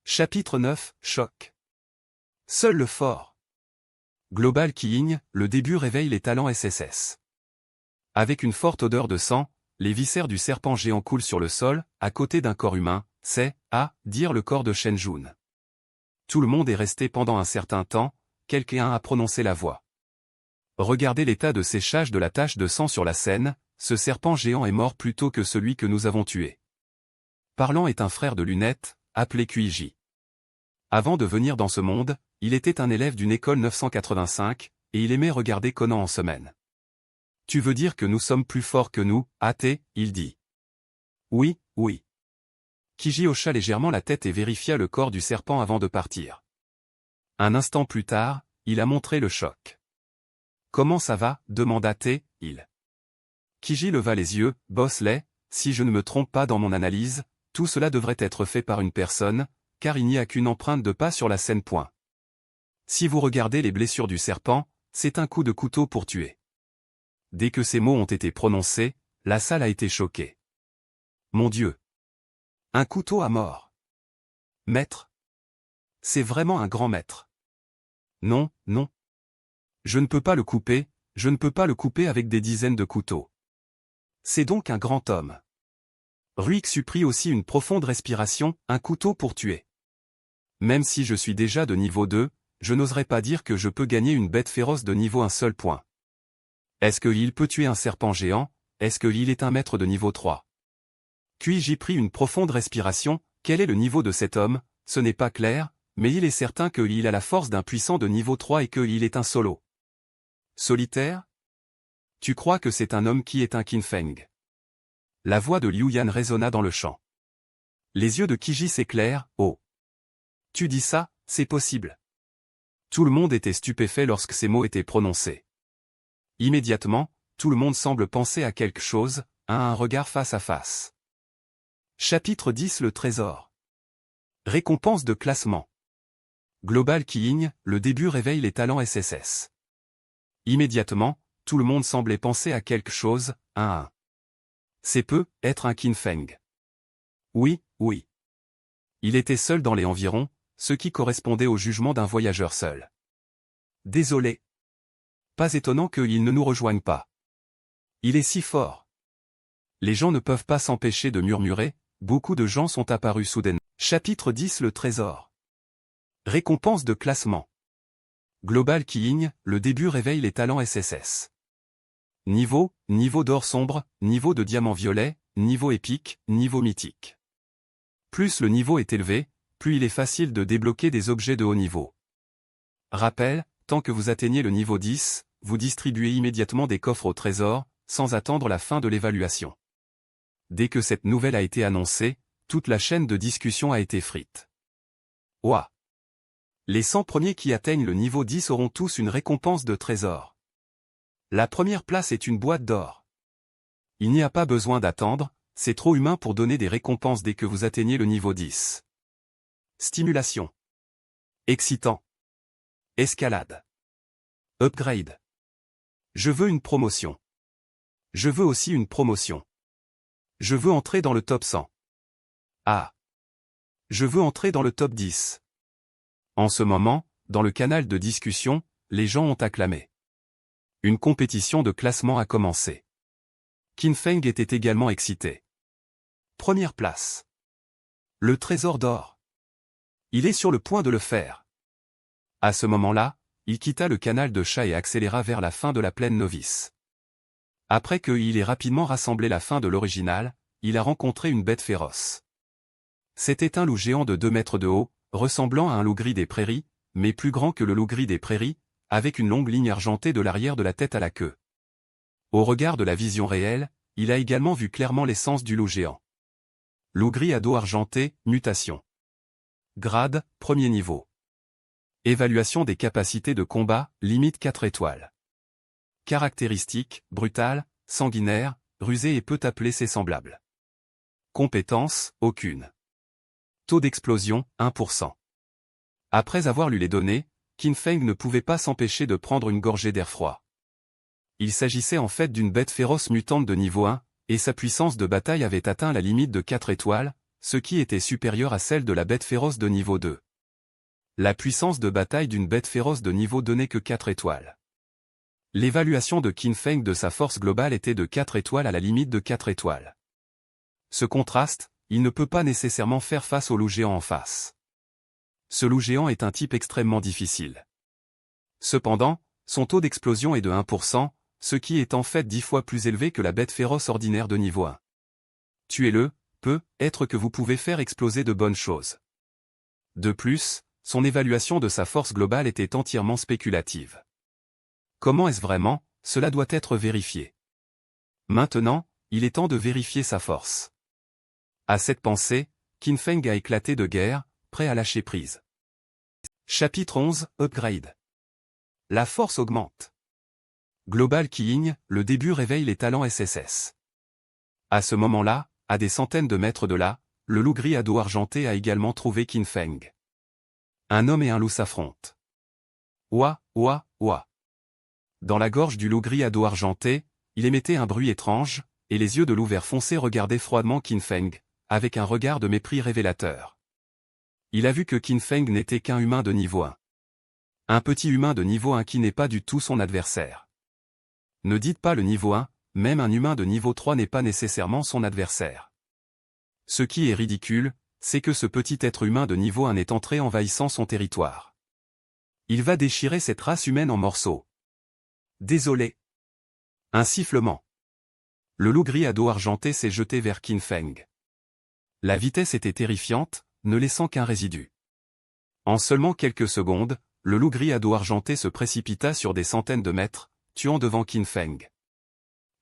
Chapitre 9, Choc. Seul le fort. Global Keying, le début réveille les talents SSS. Avec une forte odeur de sang, les viscères du serpent géant coulent sur le sol, à côté d'un corps humain, c'est, à dire le corps de Shen Jun. Tout le monde est resté pendant un certain temps, quelqu'un a prononcé la voix. Regardez l'état de séchage de la tache de sang sur la scène, ce serpent géant est mort plus tôt que celui que nous avons tué. Parlant est un frère de lunettes, appelé Kuiji. Avant de venir dans ce monde, il était un élève d'une école 985, et il aimait regarder Conan en semaine. Tu veux dire que nous sommes plus forts que nous, athée, il dit. Oui, oui. Kuiji hocha légèrement la tête et vérifia le corps du serpent avant de partir. Un instant plus tard, il a montré le choc. Comment ça va, demanda-t-il, il. Kuiji leva les yeux, Bosley, si je ne me trompe pas dans mon analyse, tout cela devrait être fait par une personne, car il n'y a qu'une empreinte de pas sur la scène. Si vous regardez les blessures du serpent, c'est un coup de couteau pour tuer. Dès que ces mots ont été prononcés, la salle a été choquée. Mon Dieu! Un couteau à mort. Maître? C'est vraiment un grand maître. Non, non. Je ne peux pas le couper, je ne peux pas le couper avec des dizaines de couteaux. C'est donc un grand homme. Ruixu prit aussi une profonde respiration, un couteau pour tuer. Même si je suis déjà de niveau 2, je n'oserais pas dire que je peux gagner une bête féroce de niveau 1 seul point. Est-ce qu'il peut tuer un serpent géant? Est-ce qu'il est un maître de niveau 3? Kuiji prit une profonde respiration, quel est le niveau de cet homme? Ce n'est pas clair, mais il est certain qu'il a la force d'un puissant de niveau 3 et qu'il est un solo. Solitaire? Tu crois que c'est un homme qui est un Qinfeng? La voix de Liu Yan résonna dans le champ. Les yeux de Kuiji s'éclairent, oh. Tu dis ça, c'est possible. Tout le monde était stupéfait lorsque ces mots étaient prononcés. Immédiatement, tout le monde semble penser à quelque chose, à un regard face à face. Chapitre 10 Le trésor. Récompense de classement. Global Keying, le début réveille les talents SSS. Immédiatement, tout le monde semblait penser à quelque chose, à un. C'est peu, être un Qinfeng. Oui, oui. Il était seul dans les environs, ce qui correspondait au jugement d'un voyageur seul. Désolé. Pas étonnant qu'il ne nous rejoigne pas. Il est si fort. Les gens ne peuvent pas s'empêcher de murmurer, beaucoup de gens sont apparus soudainement. Chapitre 10 Le trésor. Récompense de classement. Global Keying, le début réveille les talents SSS. Niveau d'or sombre, niveau de diamant violet, niveau épique, niveau mythique. Plus le niveau est élevé, plus il est facile de débloquer des objets de haut niveau. Rappel, tant que vous atteignez le niveau 10, vous distribuez immédiatement des coffres au trésor, sans attendre la fin de l'évaluation. Dès que cette nouvelle a été annoncée, toute la chaîne de discussion a été frite. Ouah! Les 100 premiers qui atteignent le niveau 10 auront tous une récompense de trésor. La première place est une boîte d'or. Il n'y a pas besoin d'attendre, c'est trop humain pour donner des récompenses dès que vous atteignez le niveau 10. Stimulation. Excitant. Escalade. Upgrade. Je veux une promotion. Je veux aussi une promotion. Je veux entrer dans le top 100. Ah. Je veux entrer dans le top 10. En ce moment, dans le canal de discussion, les gens ont acclamé. Une compétition de classement a commencé. Qinfeng était également excité. Première place. Le trésor d'or. Il est sur le point de le faire. À ce moment-là, il quitta le canal de chat et accéléra vers la fin de la plaine novice. Après qu'il ait rapidement rassemblé la fin de l'original, il a rencontré une bête féroce. C'était un loup géant de 2 mètres de haut, ressemblant à un loup gris des prairies, mais plus grand que le loup gris des prairies, avec une longue ligne argentée de l'arrière de la tête à la queue. Au regard de la vision réelle, il a également vu clairement l'essence du loup géant. Loup gris à dos argenté, mutation. Grade, premier niveau. Évaluation des capacités de combat, limite 4 étoiles. Caractéristiques, brutal, sanguinaire, rusé et peut appeler ses semblables. Compétences, aucune. Taux d'explosion, 1%. Après avoir lu les données, Qinfeng ne pouvait pas s'empêcher de prendre une gorgée d'air froid. Il s'agissait en fait d'une bête féroce mutante de niveau 1, et sa puissance de bataille avait atteint la limite de 4 étoiles, ce qui était supérieur à celle de la bête féroce de niveau 2. La puissance de bataille d'une bête féroce de niveau 2 n'est que 4 étoiles. L'évaluation de Qin Feng de sa force globale était de 4 étoiles à la limite de 4 étoiles. Ce contraste, il ne peut pas nécessairement faire face au loup géant en face. Ce loup géant est un type extrêmement difficile. Cependant, son taux d'explosion est de 1%, ce qui est en fait 10 fois plus élevé que la bête féroce ordinaire de niveau 1. Tuez-le, peut être que vous pouvez faire exploser de bonnes choses. De plus, son évaluation de sa force globale était entièrement spéculative. Comment est-ce vraiment? Cela doit être vérifié. Maintenant, il est temps de vérifier sa force. À cette pensée, Qin Feng a éclaté de guerre, prêt à lâcher prise. Chapitre 11, Upgrade. La force augmente. Global Keying, le début réveille les talents SSS. À ce moment-là, à des centaines de mètres de là, le loup gris à dos argenté a également trouvé Qin Feng. Un homme et un loup s'affrontent. Ouah, ouah, ouah. Dans la gorge du loup gris à dos argenté, il émettait un bruit étrange, et les yeux de loup vert foncé regardaient froidement Qin Feng, avec un regard de mépris révélateur. Il a vu que Qin Feng n'était qu'un humain de niveau 1. Un petit humain de niveau 1 qui n'est pas du tout son adversaire. Ne dites pas le niveau 1, même un humain de niveau 3 n'est pas nécessairement son adversaire. Ce qui est ridicule, c'est que ce petit être humain de niveau 1 est entré envahissant son territoire. Il va déchirer cette race humaine en morceaux. Désolé. Un sifflement. Le loup gris à dos argenté s'est jeté vers Qin Feng. La vitesse était terrifiante, ne laissant qu'un résidu. En seulement quelques secondes, le loup gris à dos argenté se précipita sur des centaines de mètres, tuant devant Qin Feng.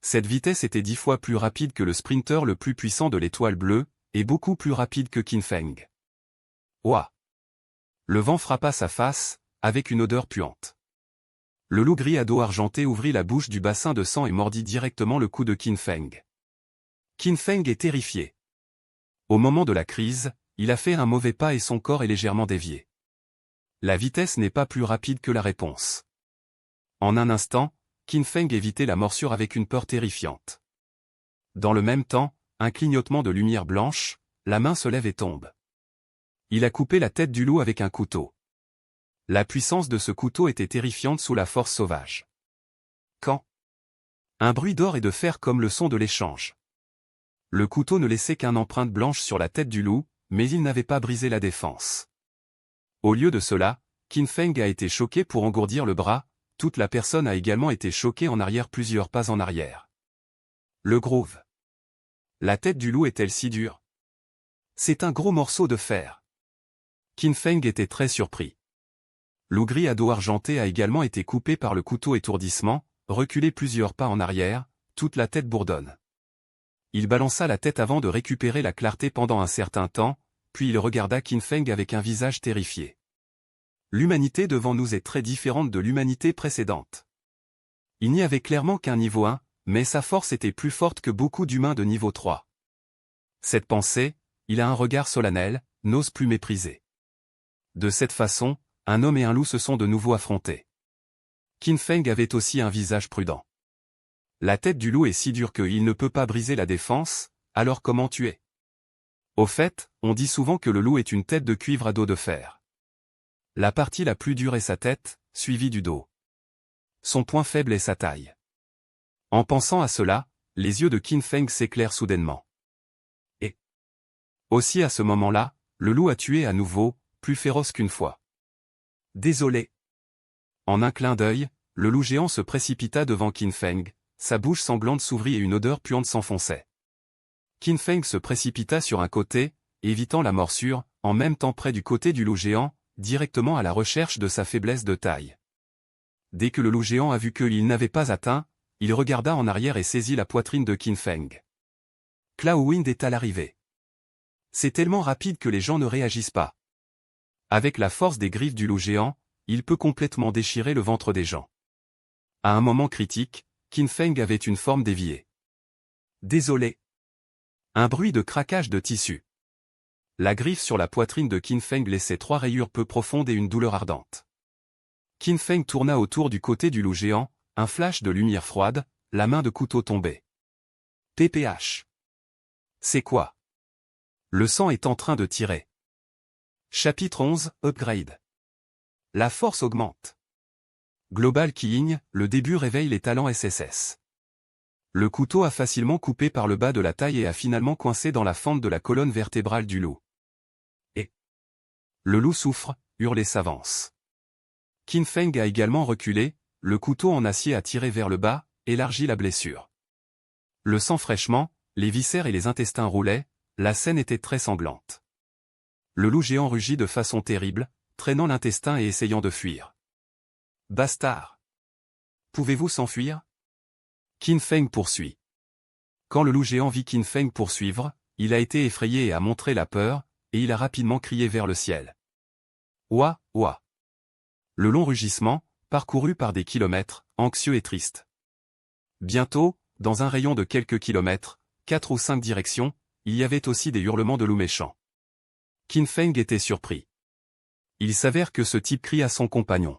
Cette vitesse était 10 fois plus rapide que le sprinter le plus puissant de l'étoile bleue, et beaucoup plus rapide que Qin Feng. Ouah! Le vent frappa sa face, avec une odeur puante. Le loup gris à dos argenté ouvrit la bouche du bassin de sang et mordit directement le cou de Qin Feng. Qin Feng est terrifié. Au moment de la crise, il a fait un mauvais pas et son corps est légèrement dévié. La vitesse n'est pas plus rapide que la réponse. En un instant, Qin Feng évitait la morsure avec une peur terrifiante. Dans le même temps, un clignotement de lumière blanche, la main se lève et tombe. Il a coupé la tête du loup avec un couteau. La puissance de ce couteau était terrifiante sous la force sauvage. Quand un bruit d'or et de fer comme le son de l'échange. Le couteau ne laissait qu'une empreinte blanche sur la tête du loup, mais il n'avait pas brisé la défense. Au lieu de cela, Qin Feng a été choqué pour engourdir le bras, toute la personne a également été choquée en arrière plusieurs pas en arrière. Le groove. La tête du loup est-elle si dure? C'est un gros morceau de fer. Qin Feng était très surpris. Loup gris à dos argenté a également été coupé par le couteau étourdissement, reculé plusieurs pas en arrière, toute la tête bourdonne. Il balança la tête avant de récupérer la clarté pendant un certain temps, puis il regarda Qin Feng avec un visage terrifié. L'humanité devant nous est très différente de l'humanité précédente. Il n'y avait clairement qu'un niveau 1, mais sa force était plus forte que beaucoup d'humains de niveau 3. Cette pensée, il a un regard solennel, n'ose plus mépriser. De cette façon, un homme et un loup se sont de nouveau affrontés. Qin Feng avait aussi un visage prudent. La tête du loup est si dure qu'il ne peut pas briser la défense, alors comment tuer? Au fait, on dit souvent que le loup est une tête de cuivre à dos de fer. La partie la plus dure est sa tête, suivie du dos. Son point faible est sa taille. En pensant à cela, les yeux de Qin Feng s'éclairent soudainement. Et aussi à ce moment-là, le loup a tué à nouveau, plus féroce qu'une fois. Désolé. En un clin d'œil, le loup géant se précipita devant Qin Feng, sa bouche sanglante s'ouvrit et une odeur puante s'enfonçait. Qin Feng se précipita sur un côté, évitant la morsure, en même temps près du côté du loup géant, directement à la recherche de sa faiblesse de taille. Dès que le loup géant a vu qu'il n'avait pas atteint, il regarda en arrière et saisit la poitrine de Qin Feng. Cloud Wind est à l'arrivée. C'est tellement rapide que les gens ne réagissent pas. Avec la force des griffes du loup géant, il peut complètement déchirer le ventre des gens. À un moment critique, Qin Feng avait une forme déviée. Désolé. Un bruit de craquage de tissu. La griffe sur la poitrine de Qin Feng laissait 3 rayures peu profondes et une douleur ardente. Qin Feng tourna autour du côté du loup géant, un flash de lumière froide, la main de couteau tombée. PPH. C'est quoi? Le sang est en train de tirer. Chapitre 11, Upgrade. La force augmente. Global Keying, le début réveille les talents SSS. Le couteau a facilement coupé par le bas de la taille et a finalement coincé dans la fente de la colonne vertébrale du loup. Et le loup souffre, hurle et s'avance. Qin Feng a également reculé, le couteau en acier a tiré vers le bas, élargi la blessure. Le sang fraîchement, les viscères et les intestins roulaient, la scène était très sanglante. Le loup géant rugit de façon terrible, traînant l'intestin et essayant de fuir. Bastard! Pouvez-vous s'enfuir? Qin Feng poursuit. Quand le loup géant vit Qin Feng poursuivre, il a été effrayé et a montré la peur, et il a rapidement crié vers le ciel. Ouah, ouah! Le long rugissement, parcouru par des kilomètres, anxieux et triste. Bientôt, dans un rayon de quelques kilomètres, 4 ou 5 directions, il y avait aussi des hurlements de loups méchants. Qin Feng était surpris. Il s'avère que ce type crie à son compagnon.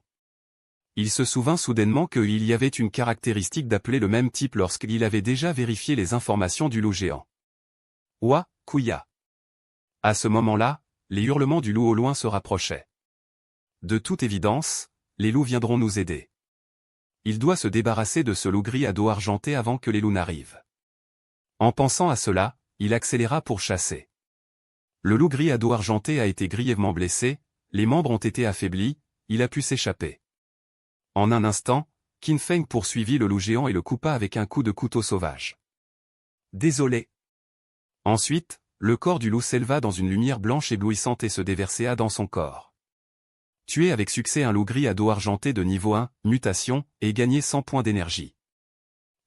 Il se souvint soudainement qu'il y avait une caractéristique d'appeler le même type lorsqu'il avait déjà vérifié les informations du loup géant. Ouah, Kouya. À ce moment-là, les hurlements du loup au loin se rapprochaient. De toute évidence, les loups viendront nous aider. Il doit se débarrasser de ce loup gris à dos argenté avant que les loups n'arrivent. En pensant à cela, il accéléra pour chasser. Le loup gris à dos argenté a été grièvement blessé, les membres ont été affaiblis, il a pu s'échapper. En un instant, Qin Feng poursuivit le loup géant et le coupa avec un coup de couteau sauvage. Désolé. Ensuite, le corps du loup s'éleva dans une lumière blanche éblouissante et se déversa dans son corps. Tuer avec succès un loup gris à dos argenté de niveau 1, mutation, et gagner 100 points d'énergie.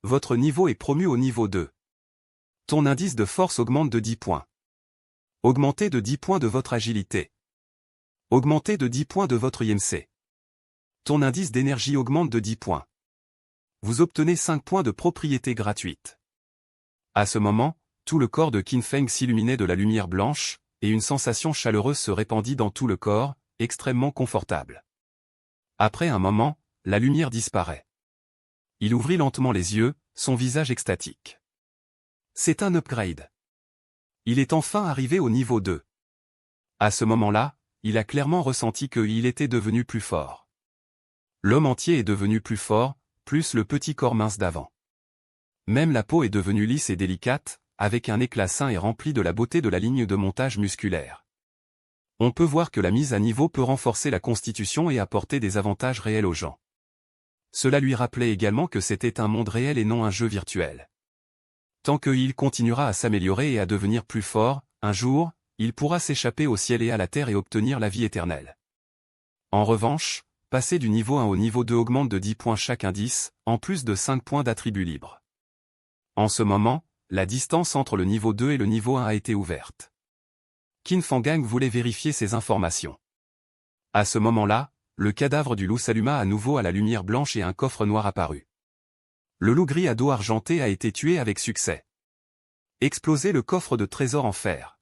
Votre niveau est promu au niveau 2. Ton indice de force augmente de 10 points. Augmentez de 10 points de votre agilité. Augmentez de 10 points de votre IMC. Ton indice d'énergie augmente de 10 points. Vous obtenez 5 points de propriété gratuite. À ce moment, tout le corps de Qin Feng s'illuminait de la lumière blanche, et une sensation chaleureuse se répandit dans tout le corps, extrêmement confortable. Après un moment, la lumière disparaît. Il ouvrit lentement les yeux, son visage extatique. C'est un upgrade. Il est enfin arrivé au niveau 2. À ce moment-là, il a clairement ressenti qu'il était devenu plus fort. L'homme entier est devenu plus fort, plus le petit corps mince d'avant. Même la peau est devenue lisse et délicate, avec un éclat sain et rempli de la beauté de la ligne de montage musculaire. On peut voir que la mise à niveau peut renforcer la constitution et apporter des avantages réels aux gens. Cela lui rappelait également que c'était un monde réel et non un jeu virtuel. Tant qu'il continuera à s'améliorer et à devenir plus fort, un jour, il pourra s'échapper au ciel et à la terre et obtenir la vie éternelle. En revanche, passer du niveau 1 au niveau 2 augmente de 10 points chaque indice, en plus de 5 points d'attribut libre. En ce moment, la distance entre le niveau 2 et le niveau 1 a été ouverte. Qin Feng voulait vérifier ces informations. À ce moment-là, le cadavre du loup s'alluma à nouveau à la lumière blanche et un coffre noir apparut. Le loup gris à dos argenté a été tué avec succès. Exploser le coffre de trésor en fer.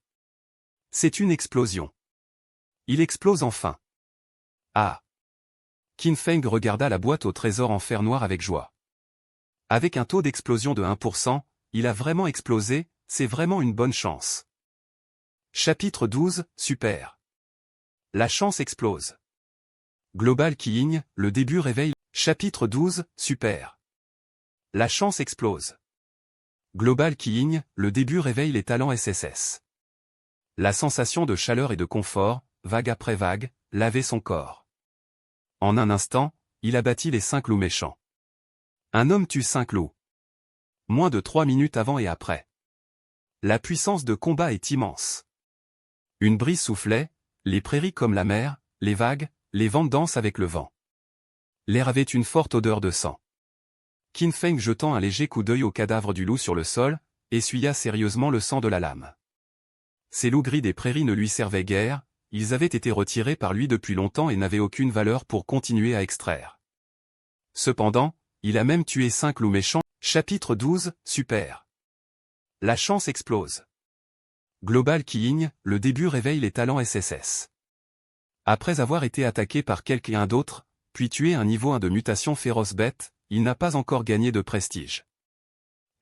C'est une explosion. Il explose enfin. Ah! Qin Feng regarda la boîte au trésor en fer noir avec joie. Avec un taux d'explosion de 1%, il a vraiment explosé, c'est vraiment une bonne chance. Chapitre 12, Super. La chance explose. Global Keying, le début réveille. Chapitre 12, Super. La chance explose. Global Keying, le début réveille les talents SSS. La sensation de chaleur et de confort, vague après vague, lavait son corps. En un instant, il abattit les 5 loups méchants. Un homme tue 5 loups. Moins de 3 minutes avant et après. La puissance de combat est immense. Une brise soufflait, les prairies comme la mer, les vagues, les vents dansent avec le vent. L'air avait une forte odeur de sang. Qin Feng jetant un léger coup d'œil au cadavre du loup sur le sol, essuya sérieusement le sang de la lame. Ces loups gris des prairies ne lui servaient guère, ils avaient été retirés par lui depuis longtemps et n'avaient aucune valeur pour continuer à extraire. Cependant, il a même tué 5 loups méchants. Chapitre 12, Super. La chance explose. Global Keying, le début réveille les talents SSS. Après avoir été attaqué par quelqu'un d'autre, puis tué un niveau 1 de mutation féroce bête, il n'a pas encore gagné de prestige.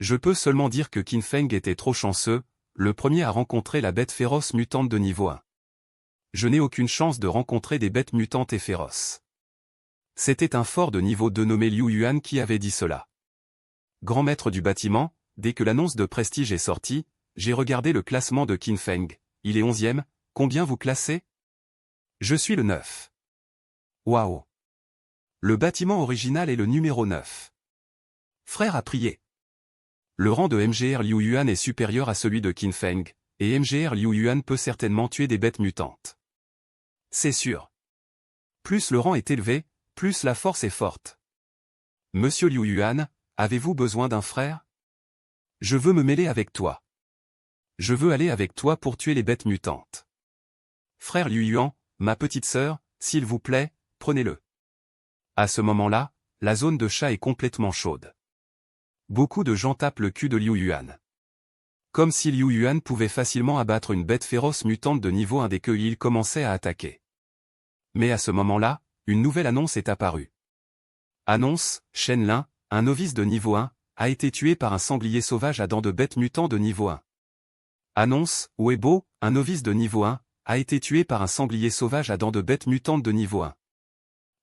Je peux seulement dire que Qin Feng était trop chanceux, le premier à rencontrer la bête féroce mutante de niveau 1. Je n'ai aucune chance de rencontrer des bêtes mutantes et féroces. C'était un fort de niveau 2 nommé Liu Yuan qui avait dit cela. Grand maître du bâtiment, dès que l'annonce de prestige est sortie, j'ai regardé le classement de Qin Feng. Il est 11e, combien vous classez? Je suis le 9. Waouh! Le bâtiment original est le numéro 9. Frère a prié. Le rang de MGR Liu Yuan est supérieur à celui de Qin Feng, et MGR Liu Yuan peut certainement tuer des bêtes mutantes. C'est sûr. Plus le rang est élevé, plus la force est forte. Monsieur Liu Yuan, avez-vous besoin d'un frère? Je veux me mêler avec toi. Je veux aller avec toi pour tuer les bêtes mutantes. Frère Liu Yuan, ma petite sœur, s'il vous plaît, prenez-le. À ce moment-là, la zone de chat est complètement chaude. Beaucoup de gens tapent le cul de Liu Yuan. Comme si Liu Yuan pouvait facilement abattre une bête féroce mutante de niveau 1 dès qu'il commençait à attaquer. Mais à ce moment-là, une nouvelle annonce est apparue. Annonce, Shen Lin, un novice de niveau 1, a été tué par un sanglier sauvage à dents de bête mutant de niveau 1. Annonce, Weibo, un novice de niveau 1, a été tué par un sanglier sauvage à dents de bête mutante de niveau 1.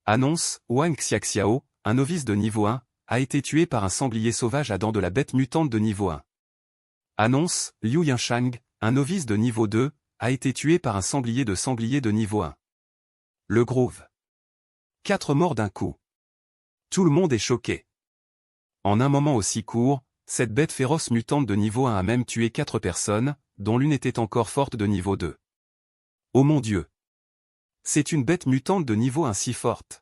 Annonce, Wang Xiaxiao, un novice de niveau 1, a été tué par un sanglier sauvage à dents de la bête mutante de niveau 1. Annonce, Liu Yanshang, un novice de niveau 2, a été tué par un sanglier de niveau 1. Le Groove. 4 morts d'un coup. Tout le monde est choqué. En un moment aussi court, cette bête féroce mutante de niveau 1 a même tué 4 personnes, dont l'une était encore forte de niveau 2. Oh mon Dieu! C'est une bête mutante de niveau 1 si forte.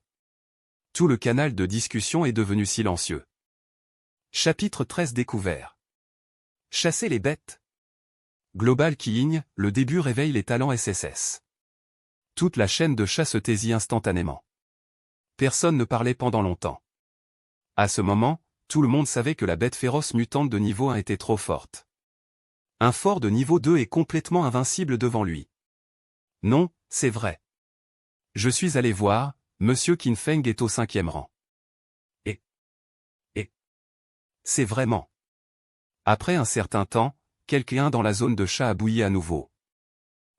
Tout le canal de discussion est devenu silencieux. Chapitre 13 découvert. Chasser les bêtes. Global Keying, le début réveille les talents SSS. Toute la chaîne de chat se taisit instantanément. Personne ne parlait pendant longtemps. À ce moment, tout le monde savait que la bête féroce mutante de niveau 1 était trop forte. Un fort de niveau 2 est complètement invincible devant lui. Non, c'est vrai. Je suis allé voir, Monsieur Qin Feng est au 5e rang. Et c'est vraiment. Après un certain temps, quelqu'un dans la zone de chat a bouilli à nouveau.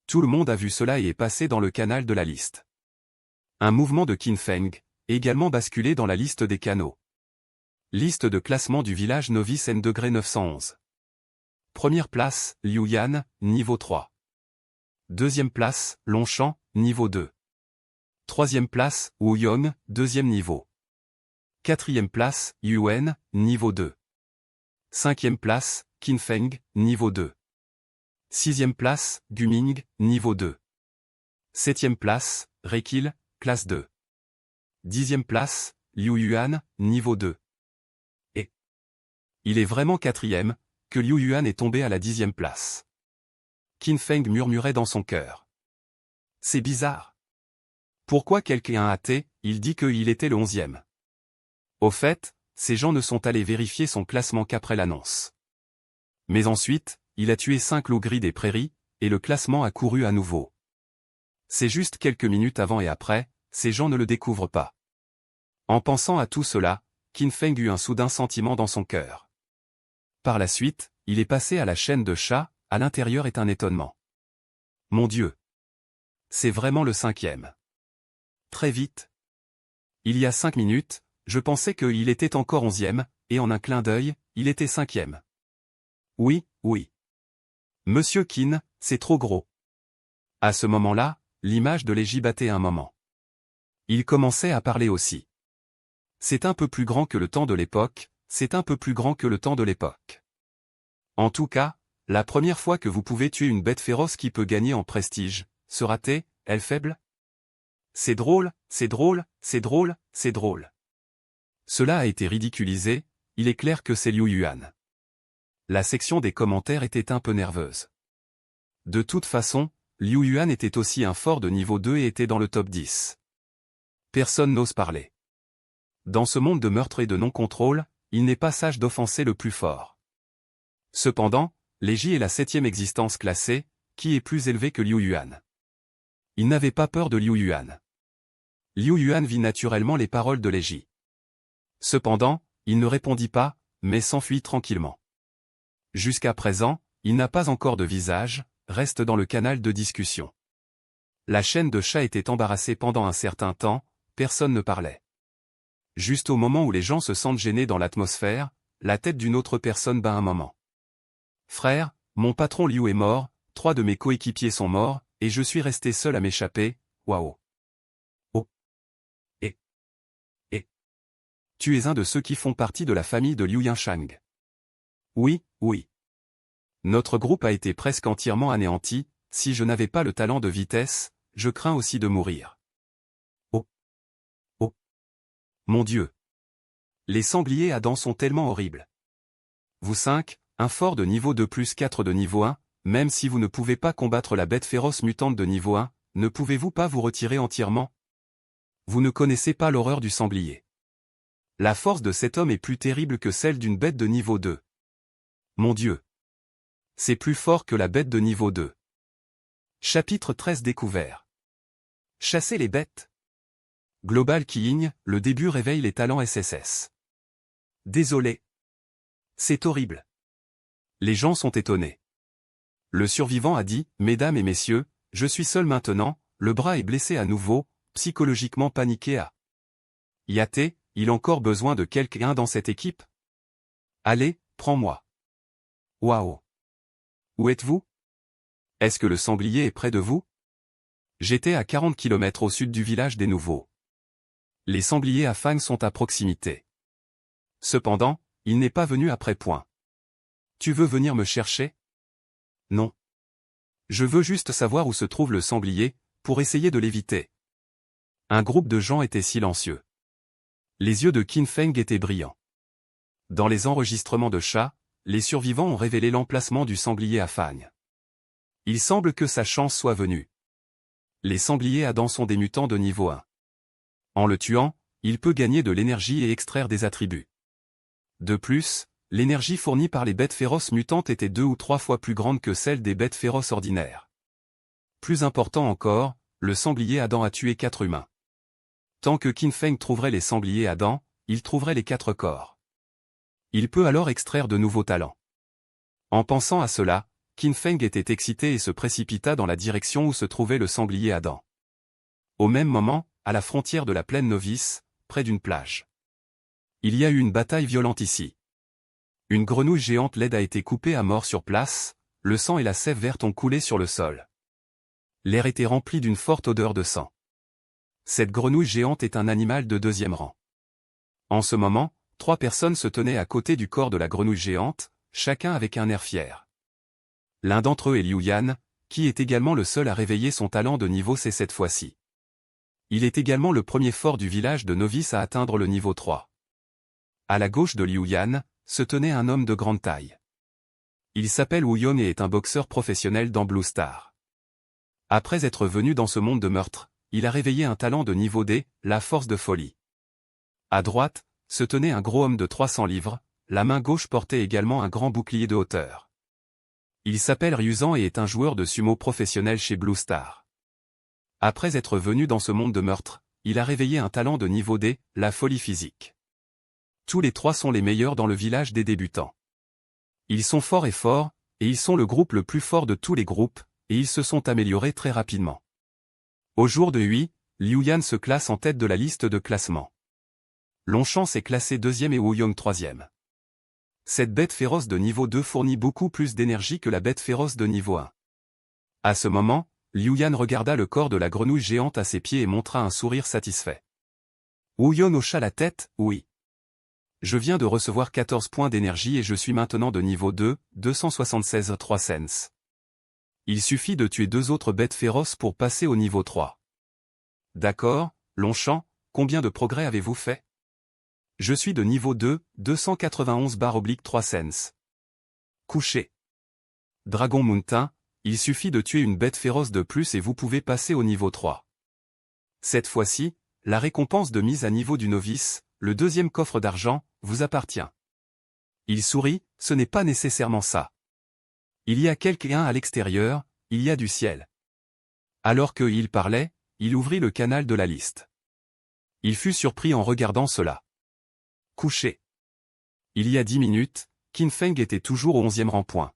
Tout le monde a vu cela et est passé dans le canal de la liste. Un mouvement de Qin Feng, également basculé dans la liste des canaux. Liste de classement du village novice N-911. Première place, Liu Yan, niveau 3. Deuxième place, Longchamp, niveau 2. Troisième place, Wu Yong, deuxième niveau. Quatrième place, Yuan, niveau 2. Cinquième place, Qin Feng, niveau 2. Sixième place, Guming, niveau 2. Septième place, Rekil, classe 2. Dixième place, Liu Yuan, niveau 2. Et il est vraiment quatrième, que Liu Yuan est tombé à la 10e place. Qin Feng murmurait dans son cœur. C'est bizarre. Pourquoi quelqu'un a hâté, il dit qu'il était le 11e. Au fait, ces gens ne sont allés vérifier son classement qu'après l'annonce. Mais ensuite, il a tué 5 loups gris des prairies, et le classement a couru à nouveau. C'est juste quelques minutes avant et après, ces gens ne le découvrent pas. En pensant à tout cela, Qin Feng eut un soudain sentiment dans son cœur. Par la suite, il est passé à la chaîne de chat, à l'intérieur est un étonnement. Mon Dieu! C'est vraiment le 5e. Très vite. Il y a 5 minutes, je pensais qu'il était encore 11e, et en un clin d'œil, il était 5e. Oui, oui. Monsieur Qin, c'est trop gros. À ce moment-là, l'image de Légi battait un moment. Il commençait à parler aussi. C'est un peu plus grand que le temps de l'époque, c'est un peu plus grand que le temps de l'époque. En tout cas, la première fois que vous pouvez tuer une bête féroce qui peut gagner en prestige, sera-t-elle, elle faible? C'est drôle, c'est drôle, c'est drôle, c'est drôle. Cela a été ridiculisé, il est clair que c'est Liu Yuan. La section des commentaires était un peu nerveuse. De toute façon, Liu Yuan était aussi un fort de niveau 2 et était dans le top 10. Personne n'ose parler. Dans ce monde de meurtre et de non-contrôle, il n'est pas sage d'offenser le plus fort. Cependant, Légi est la 7e existence classée, qui est plus élevée que Liu Yuan. Il n'avait pas peur de Liu Yuan. Liu Yuan vit naturellement les paroles de Légi. Cependant, il ne répondit pas, mais s'enfuit tranquillement. Jusqu'à présent, il n'a pas encore de visage, reste dans le canal de discussion. La chaîne de chat était embarrassée pendant un certain temps, personne ne parlait. Juste au moment où les gens se sentent gênés dans l'atmosphère, la tête d'une autre personne bat un moment. Frère, mon patron Liu est mort, 3 de mes coéquipiers sont morts, et je suis resté seul à m'échapper, waouh. Oh. Et. Tu es un de ceux qui font partie de la famille de Liu Yanshang. Oui, oui. Notre groupe a été presque entièrement anéanti, si je n'avais pas le talent de vitesse, je crains aussi de mourir. Oh. Oh. Mon Dieu. Les sangliers Adam sont tellement horribles. Vous 5, un fort de niveau 2 plus 4 de niveau 1, même si vous ne pouvez pas combattre la bête féroce mutante de niveau 1, ne pouvez-vous pas vous retirer entièrement? Vous ne connaissez pas l'horreur du sanglier. La force de cet homme est plus terrible que celle d'une bête de niveau 2. Mon Dieu. C'est plus fort que la bête de niveau 2. Chapitre 13 découvert. Chasser les bêtes. Global Keying, le début réveille les talents SSS. Désolé. C'est horrible. Les gens sont étonnés. Le survivant a dit, mesdames et messieurs, je suis seul maintenant, le bras est blessé à nouveau, psychologiquement paniqué à. Yaté, il a encore besoin de quelqu'un dans cette équipe? Allez, prends-moi. Waouh. Où êtes-vous? Est-ce que le sanglier est près de vous? J'étais à 40 km au sud du village des Nouveaux. Les sangliers à Fang sont à proximité. Cependant, il n'est pas venu après point. Tu veux venir me chercher? Non. Je veux juste savoir où se trouve le sanglier, pour essayer de l'éviter. Un groupe de gens était silencieux. Les yeux de Qin Feng étaient brillants. Dans les enregistrements de chats, les survivants ont révélé l'emplacement du sanglier à Fang. Il semble que sa chance soit venue. Les sangliers Adam sont des mutants de niveau 1. En le tuant, il peut gagner de l'énergie et extraire des attributs. De plus, l'énergie fournie par les bêtes féroces mutantes était 2 ou 3 fois plus grande que celle des bêtes féroces ordinaires. Plus important encore, le sanglier Adam a tué 4 humains. Tant que Qin Feng trouverait les sangliers Adam, il trouverait les 4 corps. Il peut alors extraire de nouveaux talents. En pensant à cela, Qin Feng était excité et se précipita dans la direction où se trouvait le sanglier Adam. Au même moment, à la frontière de la plaine Novice, près d'une plage. Il y a eu une bataille violente ici. Une grenouille géante laide a été coupée à mort sur place, le sang et la sève verte ont coulé sur le sol. L'air était rempli d'une forte odeur de sang. Cette grenouille géante est un animal de 2e rang. En ce moment, 3 personnes se tenaient à côté du corps de la grenouille géante, chacun avec un air fier. L'un d'entre eux est Liu Yan, qui est également le seul à réveiller son talent de niveau C cette fois-ci. Il est également le premier fort du village de novices à atteindre le niveau 3. À la gauche de Liu Yan, se tenait un homme de grande taille. Il s'appelle Wu Yong et est un boxeur professionnel dans Blue Star. Après être venu dans ce monde de meurtre, il a réveillé un talent de niveau D, la force de folie. À droite, se tenait un gros homme de 300 livres, la main gauche portait également un grand bouclier de hauteur. Il s'appelle Ryuzan et est un joueur de sumo professionnel chez Blue Star. Après être venu dans ce monde de meurtre, il a réveillé un talent de niveau D, la folie physique. Tous les 3 sont les meilleurs dans le village des débutants. Ils sont forts, et ils sont le groupe le plus fort de tous les groupes, et ils se sont améliorés très rapidement. Au jour de 8, Liu Yan se classe en tête de la liste de classement. Longchamp s'est classé 2e et Wu Yong 3e. Cette bête féroce de niveau 2 fournit beaucoup plus d'énergie que la bête féroce de niveau 1. À ce moment, Liu Yan regarda le corps de la grenouille géante à ses pieds et montra un sourire satisfait. Wu Yong hocha la tête, oui. Je viens de recevoir 14 points d'énergie et je suis maintenant de niveau 2, 276 3 cents. Il suffit de tuer 2 autres bêtes féroces pour passer au niveau 3. D'accord, Longchamp, combien de progrès avez-vous fait? Je suis de niveau 2, 291/3 cents. Couché. Dragon Mountain, il suffit de tuer une bête féroce de plus et vous pouvez passer au niveau 3. Cette fois-ci, la récompense de mise à niveau du novice, le 2e coffre d'argent, vous appartient. Il sourit, ce n'est pas nécessairement ça. Il y a quelqu'un à l'extérieur, il y a du ciel. Alors qu'il parlait, il ouvrit le canal de la liste. Il fut surpris en regardant cela. Couché. Il y a 10 minutes, Qin Feng était toujours au 11e rang point.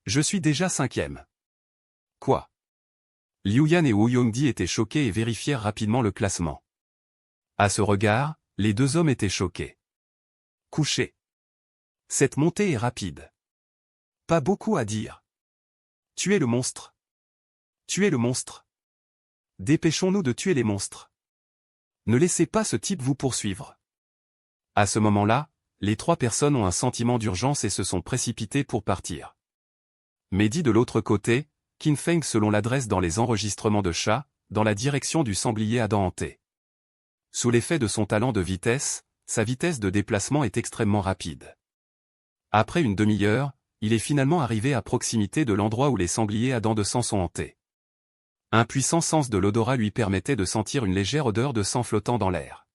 Je suis déjà 5e. Quoi? Liu Yan et Wu Yongdi étaient choqués et vérifièrent rapidement le classement. À ce regard, les deux hommes étaient choqués. Couché. Cette montée est rapide. Pas beaucoup à dire. Tuez le monstre. Tuez le monstre. Dépêchons-nous de tuer les monstres. Ne laissez pas ce type vous poursuivre. À ce moment-là, les 3 personnes ont un sentiment d'urgence et se sont précipitées pour partir. Mais dit de l'autre côté, Qin Feng selon l'adresse dans les enregistrements de chat, dans la direction du sanglier à dents hantées. Sous l'effet de son talent de vitesse, sa vitesse de déplacement est extrêmement rapide. Après une demi-heure, il est finalement arrivé à proximité de l'endroit où les sangliers à dents de sang sont hantés. Un puissant sens de l'odorat lui permettait de sentir une légère odeur de sang flottant dans l'air.